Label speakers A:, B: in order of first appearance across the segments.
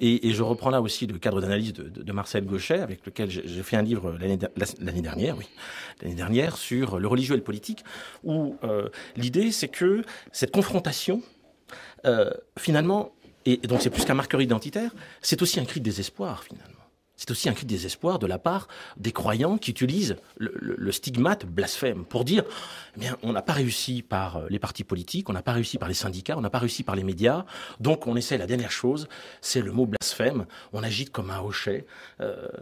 A: Et je reprends là aussi le cadre d'analyse de Marcel Gauchet, avec lequel j'ai fait un livre l'année dernière, sur le religieux et le politique, où l'idée, c'est que cette confrontation, finalement, et donc c'est plus qu'un marqueur identitaire, c'est aussi un cri de désespoir, finalement. C'est aussi un cri de désespoir de la part des croyants qui utilisent le stigmate blasphème pour dire eh bien, on n'a pas réussi par les partis politiques, on n'a pas réussi par les syndicats, on n'a pas réussi par les médias, donc on essaie la dernière chose, c'est le mot blasphème, on agite comme un hochet,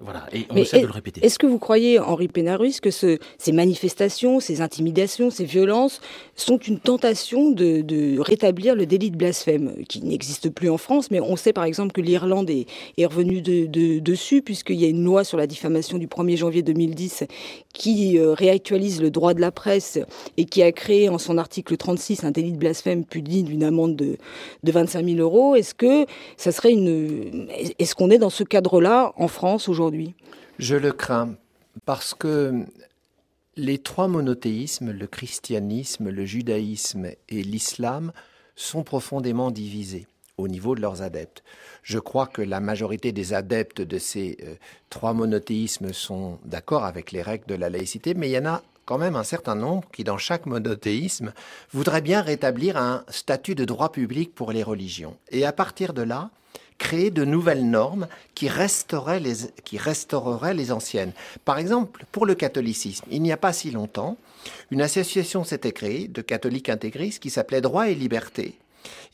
A: voilà, et on essaie de le répéter.
B: Est-ce que vous croyez, Henri Pénarus, que ces manifestations, ces intimidations, ces violences sont une tentation de rétablir le délit de blasphème, qui n'existe plus en France, mais on sait par exemple que l'Irlande est revenue dessus, puisqu'il y a une loi sur la diffamation du 1er janvier 2010 qui réactualise le droit de la presse et qui a créé en son article 36 un délit de blasphème puni d'une amende de 25 000 euros. Est-ce qu'on est dans ce cadre-là en France aujourd'hui ?
C: Je le crains, parce que les trois monothéismes, le christianisme, le judaïsme et l'islam, sont profondément divisés au niveau de leurs adeptes. Je crois que la majorité des adeptes de ces trois monothéismes sont d'accord avec les règles de la laïcité, mais il y en a quand même un certain nombre qui, dans chaque monothéisme, voudraient bien rétablir un statut de droit public pour les religions. Et à partir de là, créer de nouvelles normes qui restaureraient les anciennes. Par exemple, pour le catholicisme, il n'y a pas si longtemps, une association s'était créée de catholiques intégristes qui s'appelait Droit et Liberté,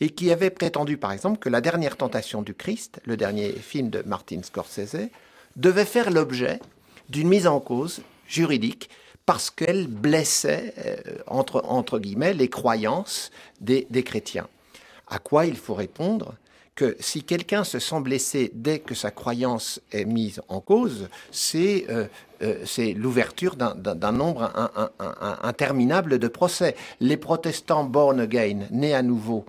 C: et qui avait prétendu, par exemple, que La Dernière Tentation du Christ, le dernier film de Martin Scorsese, devait faire l'objet d'une mise en cause juridique parce qu'elle blessait, entre guillemets, les croyances des chrétiens. À quoi il faut répondre que si quelqu'un se sent blessé dès que sa croyance est mise en cause, c'est l'ouverture d'un nombre interminable de procès. Les protestants born again, nés à nouveau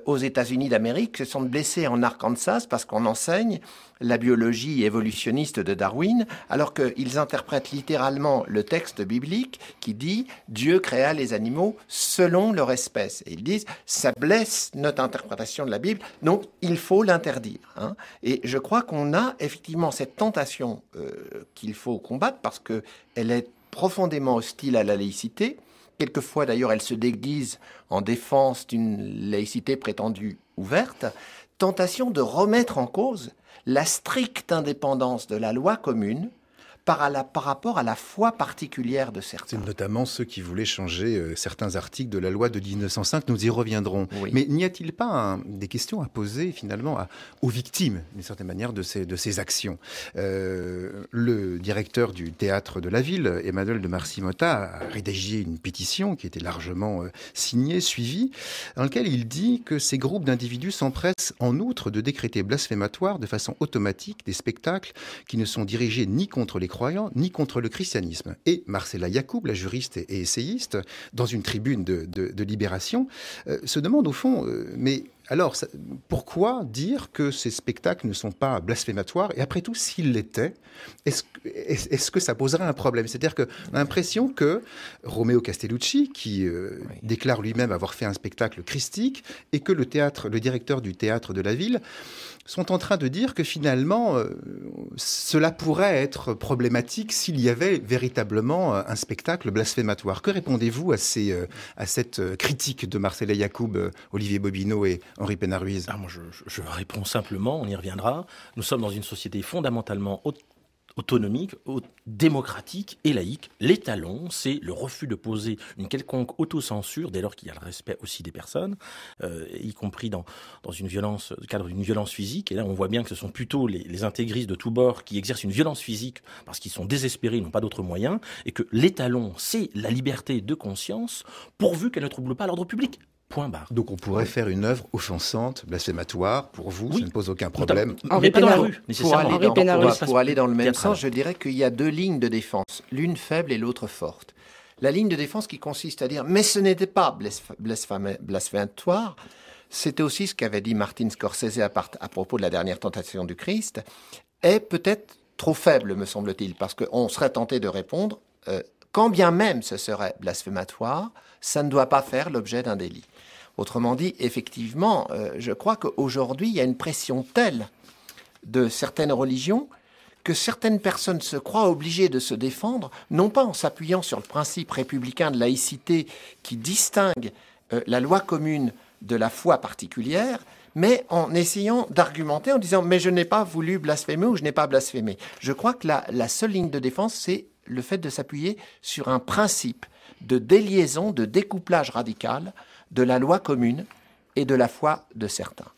C: aux États-Unis d'Amérique, se sont blessés en Arkansas parce qu'on enseigne la biologie évolutionniste de Darwin, alors qu'ils interprètent littéralement le texte biblique qui dit « Dieu créa les animaux selon leur espèce ». Et ils disent « ça blesse notre interprétation de la Bible, donc il faut l'interdire ». Et je crois qu'on a effectivement cette tentation qu'il faut combattre parce qu'elle est profondément hostile à la laïcité. Quelquefois, d'ailleurs, elle se déguise en défense d'une laïcité prétendue ouverte. Tentation de remettre en cause la stricte indépendance de la loi commune par rapport à la foi particulière de certains.
D: C'est notamment ceux qui voulaient changer certains articles de la loi de 1905, nous y reviendrons.
C: Oui.
D: Mais n'y a-t-il pas des questions à poser finalement aux victimes, d'une certaine manière, de ces actions ? Le directeur du théâtre de la ville, Emmanuel de Marcy-Motta, a rédigé une pétition qui était largement signée, suivie, dans laquelle il dit que ces groupes d'individus s'empressent en outre de décréter blasphématoire de façon automatique des spectacles qui ne sont dirigés ni contre les croyants, ni contre le christianisme. Et Marcella Yacoub, la juriste et essayiste, dans une tribune de Libération, se demande au fond, mais alors, pourquoi dire que ces spectacles ne sont pas blasphématoires ? Et après tout, s'ils l'étaient, est-ce que ça poserait un problème ? C'est-à-dire qu'on a l'impression que Romeo Castellucci, qui déclare lui-même avoir fait un spectacle christique, et que le directeur du théâtre de la ville, sont en train de dire que finalement, cela pourrait être problématique s'il y avait véritablement un spectacle blasphématoire. Que répondez-vous à cette critique de Marcella Yacoub, Olivier Bobineau et Henri Pénarus ?
A: Moi, je réponds simplement, on y reviendra. Nous sommes dans une société fondamentalement autonomique, démocratique et laïque. L'étalon, c'est le refus de poser une quelconque autocensure dès lors qu'il y a le respect aussi des personnes, y compris dans le cadre d'une violence physique. Et là, on voit bien que ce sont plutôt les intégristes de tous bords qui exercent une violence physique parce qu'ils sont désespérés, ils n'ont pas d'autres moyens, et que l'étalon, c'est la liberté de conscience pourvu qu'elle ne trouble pas l'ordre public. Point barre.
D: Donc on pourrait faire une œuvre offensante, blasphématoire, pour vous, ça ne pose aucun problème.
A: Mais pas dans la rue, nécessairement.
C: Pour aller dans le même sens, je dirais qu'il y a deux lignes de défense, l'une faible et l'autre forte. La ligne de défense qui consiste à dire « mais ce n'était pas blasphématoire », c'était aussi ce qu'avait dit Martin Scorsese à propos de La Dernière Tentation du Christ, est peut-être trop faible, me semble-t-il, parce qu'on serait tenté de répondre quand bien même ce serait blasphématoire, ça ne doit pas faire l'objet d'un délit. Autrement dit, effectivement, je crois qu'aujourd'hui, il y a une pression telle de certaines religions que certaines personnes se croient obligées de se défendre, non pas en s'appuyant sur le principe républicain de laïcité qui distingue la loi commune de la foi particulière, mais en essayant d'argumenter en disant « mais je n'ai pas voulu blasphémer » ou « je n'ai pas blasphémé ». Je crois que la seule ligne de défense, c'est le fait de s'appuyer sur un principe de déliaison, de découplage radical de la loi commune et de la foi de certains.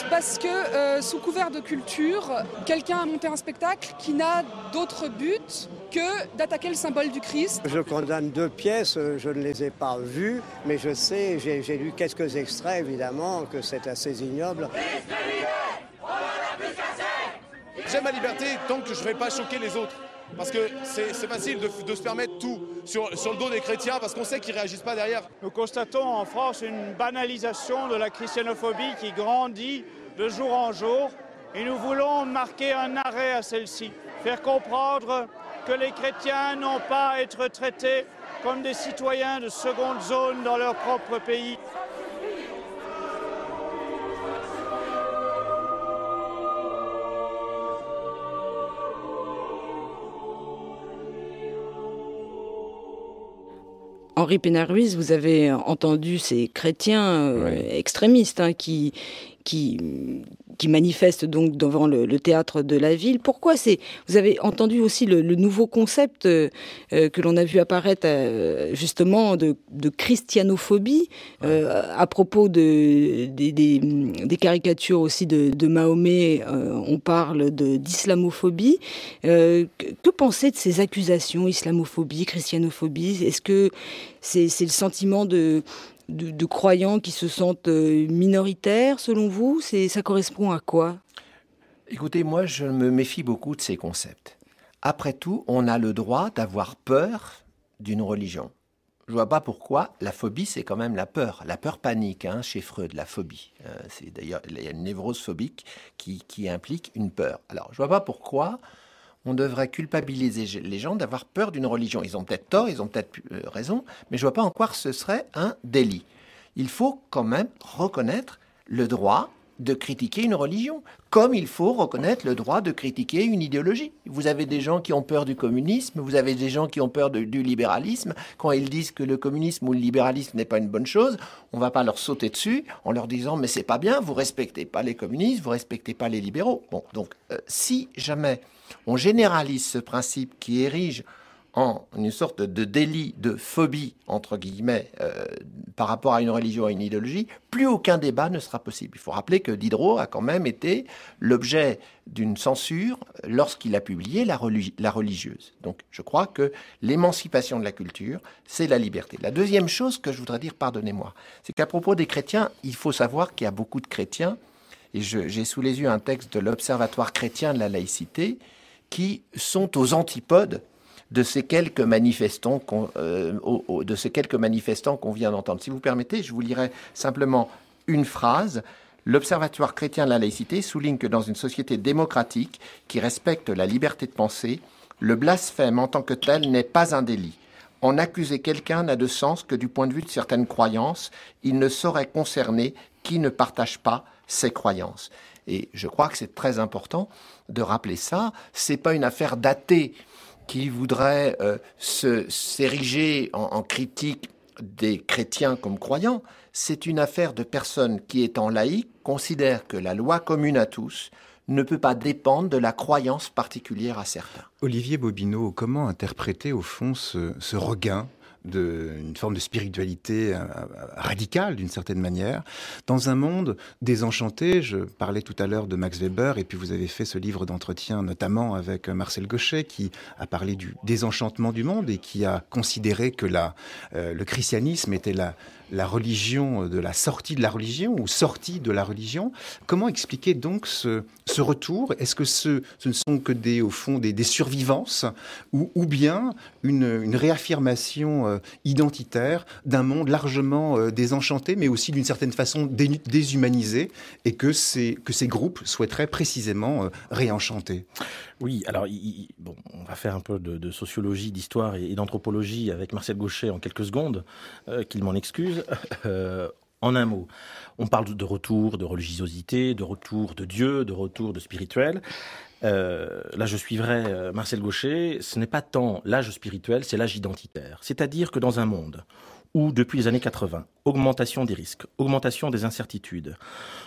E: Parce que, sous couvert de culture, quelqu'un a monté un spectacle qui n'a d'autre but que d'attaquer le symbole du Christ.
F: Je condamne 2 pièces, je ne les ai pas vues, mais je sais, j'ai lu quelques extraits évidemment, que c'est assez ignoble.
G: J'aime ma liberté tant que je ne vais pas choquer les autres. Parce que c'est facile de se permettre tout sur le dos des chrétiens parce qu'on sait qu'ils ne réagissent pas derrière.
H: Nous constatons en France une banalisation de la christianophobie qui grandit de jour en jour et nous voulons marquer un arrêt à celle-ci. Faire comprendre que les chrétiens n'ont pas à être traités comme des citoyens de seconde zone dans leur propre pays.
B: Henri Pénard-Ruiz, vous avez entendu ces chrétiens extrémistes qui manifestent donc devant le théâtre de la ville. Pourquoi vous avez entendu aussi le nouveau concept que l'on a vu apparaître justement de christianophobie à propos des caricatures aussi de Mahomet. On parle d'islamophobie. Que penser de ces accusations, islamophobie, christianophobie? Est-ce que c'est le sentiment de croyants qui se sentent minoritaires, selon vous? Ça correspond à quoi?
C: Écoutez, moi, je me méfie beaucoup de ces concepts. Après tout, on a le droit d'avoir peur d'une religion. Je vois pas pourquoi. La phobie, c'est quand même la peur panique, chez Freud, la phobie. C'est d'ailleurs, il y a une névrose phobique qui implique une peur. Alors, je vois pas pourquoi on devrait culpabiliser les gens d'avoir peur d'une religion. Ils ont peut-être tort, ils ont peut-être raison, mais je ne vois pas en quoi ce serait un délit. Il faut quand même reconnaître le droit de critiquer une religion, comme il faut reconnaître le droit de critiquer une idéologie. Vous avez des gens qui ont peur du communisme, vous avez des gens qui ont peur du libéralisme. Quand ils disent que le communisme ou le libéralisme n'est pas une bonne chose, on ne va pas leur sauter dessus en leur disant « mais c'est pas bien, vous respectez pas les communistes, vous respectez pas les libéraux ». Bon, donc si jamais on généralise ce principe qui érige en une sorte de délit de phobie, entre guillemets, par rapport à une religion et une idéologie, plus aucun débat ne sera possible. Il faut rappeler que Diderot a quand même été l'objet d'une censure lorsqu'il a publié La religieuse. Donc je crois que l'émancipation de la culture, c'est la liberté. La deuxième chose que je voudrais dire, pardonnez-moi, c'est qu'à propos des chrétiens, il faut savoir qu'il y a beaucoup de chrétiens, et j'ai sous les yeux un texte de l'Observatoire chrétien de la laïcité, qui sont aux antipodes de ces quelques manifestants qu'on vient d'entendre. Si vous permettez, je vous lirai simplement une phrase. L'Observatoire chrétien de la laïcité souligne que dans une société démocratique qui respecte la liberté de penser, le blasphème en tant que tel n'est pas un délit. En accuser quelqu'un n'a de sens que du point de vue de certaines croyances. Il ne saurait concerner qui ne partage pas ses croyances. Et je crois que c'est très important de rappeler ça. C'est pas une affaire d'athée qui voudrait s'ériger en critique des chrétiens comme croyants. C'est une affaire de personnes qui, étant laïques, considèrent que la loi commune à tous ne peut pas dépendre de la croyance particulière à certains.
D: Olivier Bobineau, comment interpréter au fond ce regain d'une forme de spiritualité radicale d'une certaine manière, dans un monde désenchanté? Je parlais tout à l'heure de Max Weber, et puis vous avez fait ce livre d'entretien notamment avec Marcel Gauchet, qui a parlé du désenchantement du monde et qui a considéré que le christianisme était la religion de la sortie de la religion ou sortie de la religion. Comment expliquer donc ce retour? Est-ce que ce ne sont que au fond des survivances ou bien une réaffirmation identitaire d'un monde largement désenchanté, mais aussi d'une certaine façon déshumanisé, et que ces groupes souhaiteraient précisément réenchanter.
A: Oui, alors on va faire un peu de sociologie, d'histoire et d'anthropologie avec Marcel Gauchet en quelques secondes, qu'il m'en excuse. En un mot, on parle de retour de religiosité, de retour de Dieu, de retour de spirituel. Là, je suivrai Marcel Gauchet. Ce n'est pas tant l'âge spirituel, c'est l'âge identitaire. C'est-à-dire que dans un monde où, depuis les années 80, augmentation des risques, augmentation des incertitudes.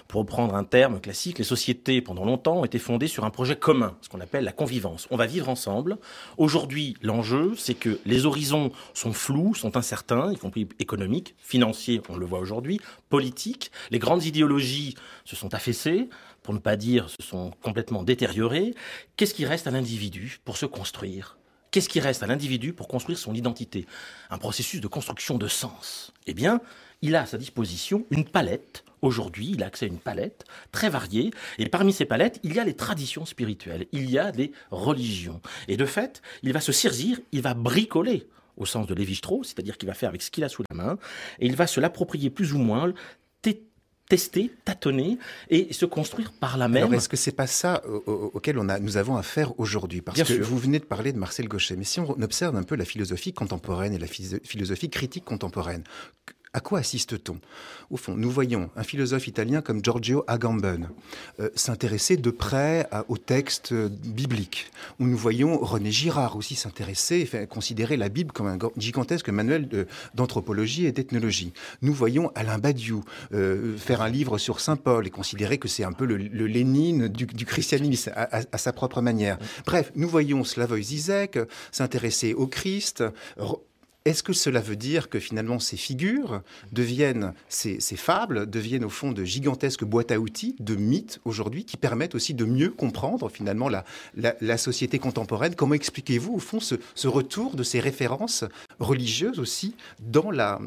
A: Pour reprendre un terme classique, les sociétés, pendant longtemps, ont été fondées sur un projet commun, ce qu'on appelle la convivence. On va vivre ensemble. Aujourd'hui, l'enjeu, c'est que les horizons sont flous, sont incertains, y compris économiques, financiers, on le voit aujourd'hui, politiques. Les grandes idéologies se sont affaissées, pour ne pas dire se sont complètement détériorées. Qu'est-ce qui reste à l'individu pour se construire ? Qu'est-ce qui reste à l'individu pour construire son identité ? Un processus de construction de sens. Eh bien, il a à sa disposition une palette. Aujourd'hui, il a accès à une palette très variée. Et parmi ces palettes, il y a les traditions spirituelles. Il y a des religions. Et de fait, il va se saisir, il va bricoler, au sens de Lévi-Strauss, c'est-à-dire qu'il va faire avec ce qu'il a sous la main, et il va se l'approprier plus ou moins, tester, tâtonner et se construire par la même.
D: Alors, est-ce que c'est pas ça auquel nous avons affaire aujourd'hui ? Parce que vous venez de parler de Marcel Gauchet, mais si on observe un peu la philosophie contemporaine et la philosophie critique contemporaine, à quoi assiste-t-on ? Au fond, nous voyons un philosophe italien comme Giorgio Agamben s'intéresser de près aux textes bibliques. Ou nous voyons René Girard aussi s'intéresser, considérer la Bible comme un gigantesque manuel d'anthropologie et d'ethnologie. Nous voyons Alain Badiou faire un livre sur Saint Paul et considérer que c'est un peu le Lénine du christianisme à sa propre manière. Bref, nous voyons Slavoj Žižek s'intéresser au Christ. Est-ce que cela veut dire que finalement ces figures deviennent, ces fables deviennent au fond de gigantesques boîtes à outils, de mythes aujourd'hui, qui permettent aussi de mieux comprendre finalement la société contemporaine ? Comment expliquez-vous au fond ce retour de ces références religieuses aussi dans la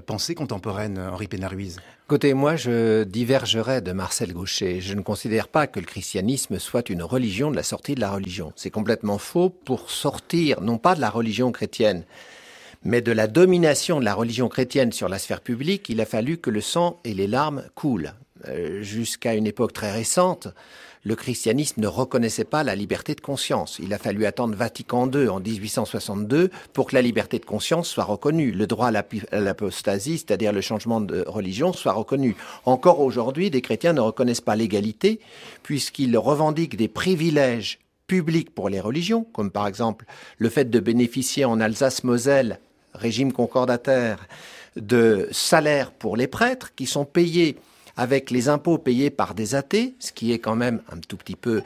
D: pensée contemporaine, Henri Pénard-Ruiz ?
C: Écoutez, moi je divergerais de Marcel Gauchet. Je ne considère pas que le christianisme soit une religion de la sortie de la religion. C'est complètement faux. Pour sortir, non pas de la religion chrétienne, mais de la domination de la religion chrétienne sur la sphère publique, il a fallu que le sang et les larmes coulent. Jusqu'à une époque très récente, le christianisme ne reconnaissait pas la liberté de conscience. Il a fallu attendre Vatican II en 1862 pour que la liberté de conscience soit reconnue. Le droit à l'apostasie, c'est-à-dire le changement de religion, soit reconnu. Encore aujourd'hui, des chrétiens ne reconnaissent pas l'égalité puisqu'ils revendiquent des privilèges publics pour les religions, comme par exemple le fait de bénéficier en Alsace-Moselle, régime concordataire, de salaires pour les prêtres qui sont payés avec les impôts payés par des athées, ce qui est quand même un tout petit peu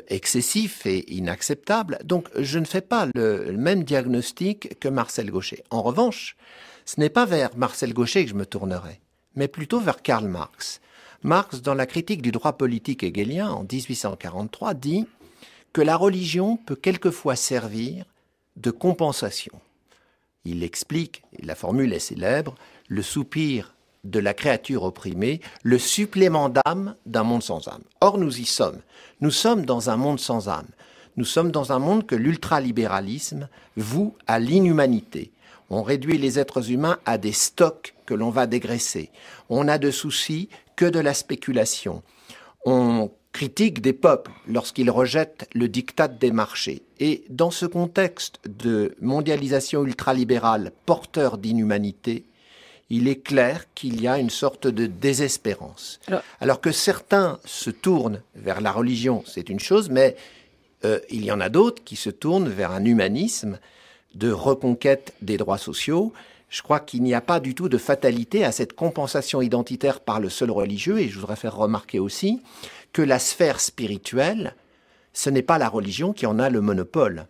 C: excessif et inacceptable. Donc je ne fais pas le même diagnostic que Marcel Gauchet. En revanche, ce n'est pas vers Marcel Gauchet que je me tournerai, mais plutôt vers Karl Marx. Marx, dans la critique du droit politique hegelien en 1843, dit que la religion peut quelquefois servir de compensation. Il explique, et la formule est célèbre, le soupir de la créature opprimée, le supplément d'âme d'un monde sans âme. Or, nous y sommes. Nous sommes dans un monde sans âme. Nous sommes dans un monde que l'ultralibéralisme voue à l'inhumanité. On réduit les êtres humains à des stocks que l'on va dégraisser. On n'a de soucis que de la spéculation. On critique des peuples lorsqu'ils rejettent le diktat des marchés. Et dans ce contexte de mondialisation ultralibérale porteur d'inhumanité, il est clair qu'il y a une sorte de désespérance. Alors que certains se tournent vers la religion, c'est une chose, mais il y en a d'autres qui se tournent vers un humanisme de reconquête des droits sociaux. Je crois qu'il n'y a pas du tout de fatalité à cette compensation identitaire par le seul religieux, et je voudrais faire remarquer aussi que la sphère spirituelle, ce n'est pas la religion qui en a le monopole.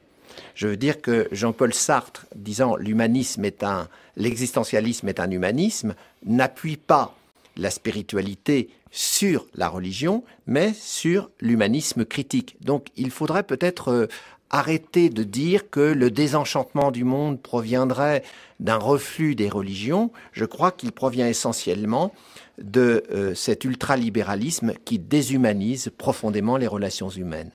C: Je veux dire que Jean-Paul Sartre, disant l'existentialisme est un humanisme, n'appuie pas la spiritualité sur la religion, mais sur l'humanisme critique. Donc il faudrait peut-être arrêter de dire que le désenchantement du monde proviendrait d'un reflux des religions. Je crois qu'il provient essentiellement de cet ultralibéralisme qui déshumanise profondément les relations humaines.